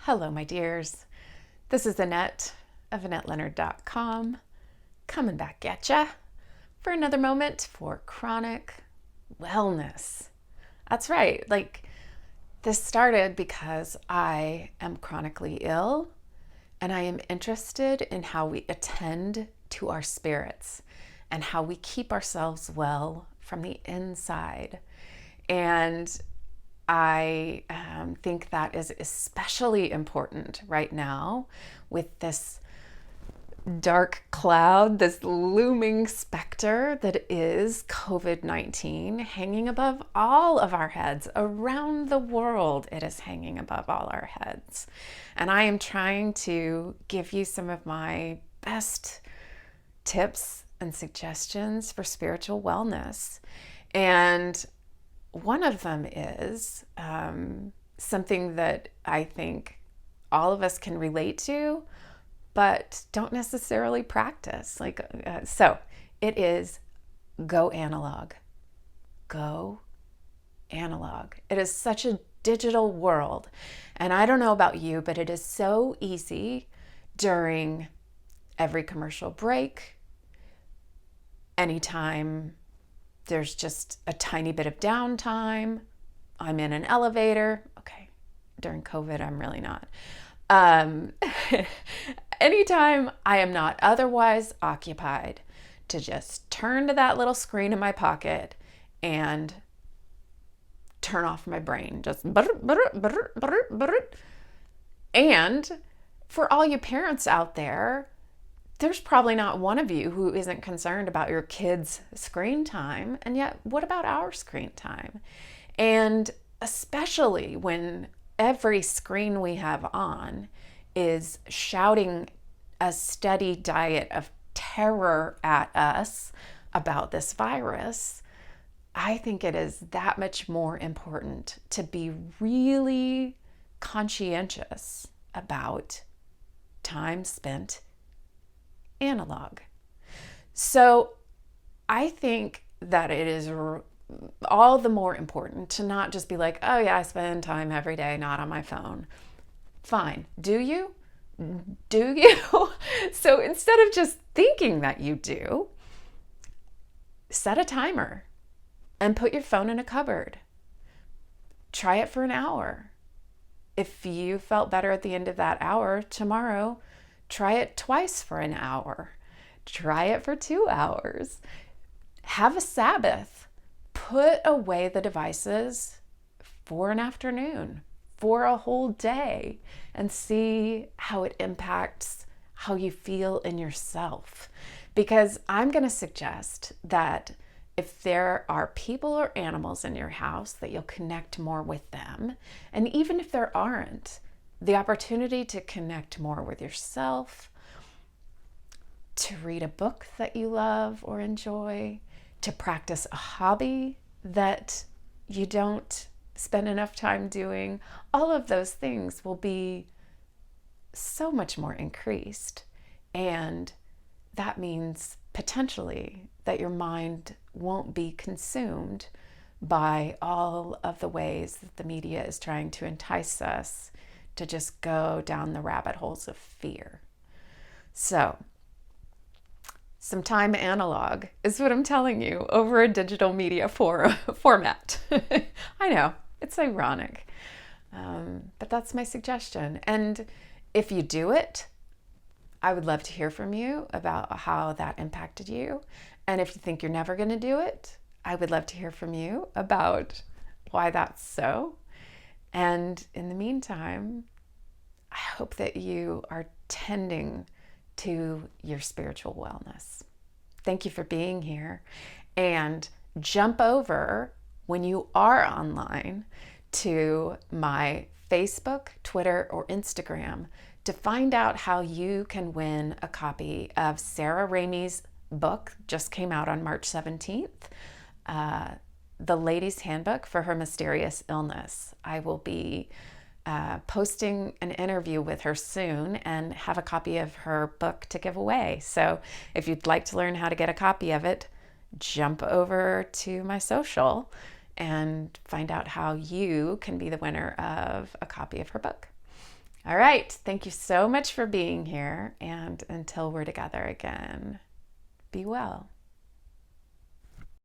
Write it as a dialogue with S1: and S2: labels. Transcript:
S1: Hello, my dears. This is Annette of AnnetteLeonard.com coming back at ya for another moment for chronic wellness. That's right. This started because I am chronically ill and I am interested in how we attend to our spirits and how we keep ourselves well from the inside. And I think that is especially important right now with this dark cloud, this looming specter that is COVID-19 hanging above all of our heads. Around the world, it is hanging above all our heads. And I am trying to give you some of my best tips and suggestions for spiritual wellness. And one of them is something that I think all of us can relate to, but don't necessarily practice. So it is go analog. Go analog. It is such a digital world. And I don't know about you, but it is so easy during every commercial break, anytime there's just a tiny bit of downtime. I'm in an elevator. Okay, during COVID, I'm really not. Anytime I am not otherwise occupied, to just turn to that little screen in my pocket and turn off my brain. Just and for all you parents out there, there's probably not one of you who isn't concerned about your kids' screen time. And yet, what about our screen time? And especially when every screen we have on is shouting a steady diet of terror at us about this virus, I think it is that much more important to be really conscientious about time spent analog. So I think that it is all the more important to not just be like, oh yeah, I spend time every day not on my phone. Fine. Do you? Do you? So instead of just thinking that you do, set a timer and put your phone in a cupboard. Try it for an hour. If you felt better at the end of that hour, tomorrow, try it twice for an hour. Try it for 2 hours. Have a Sabbath. Put away the devices for an afternoon, for a whole day, and see how it impacts how you feel in yourself. Because I'm going to suggest that if there are people or animals in your house, that you'll connect more with them. And even if there aren't, the opportunity to connect more with yourself, to read a book that you love or enjoy, to practice a hobby that you don't spend enough time doing, all of those things will be so much more increased. And that means potentially that your mind won't be consumed by all of the ways that the media is trying to entice us to just go down the rabbit holes of fear. So, some time analog is what I'm telling you over a digital media format. I know, it's ironic, but that's my suggestion. And if you do it, I would love to hear from you about how that impacted you. And if you think you're never going to do it, I would love to hear from you about why that's so. And in the meantime, I hope that you are tending to your spiritual wellness. Thank you for being here. And jump over when you are online to my Facebook, Twitter, or Instagram to find out how you can win a copy of Sarah Ramey's book, just came out on March 17th, The Lady's Handbook for Her Mysterious Illness. I will be posting an interview with her soon and have a copy of her book to give away. So if you'd like to learn how to get a copy of it, jump over to my social and find out how you can be the winner of a copy of her book. All right. Thank you so much for being here. And until we're together again, be well.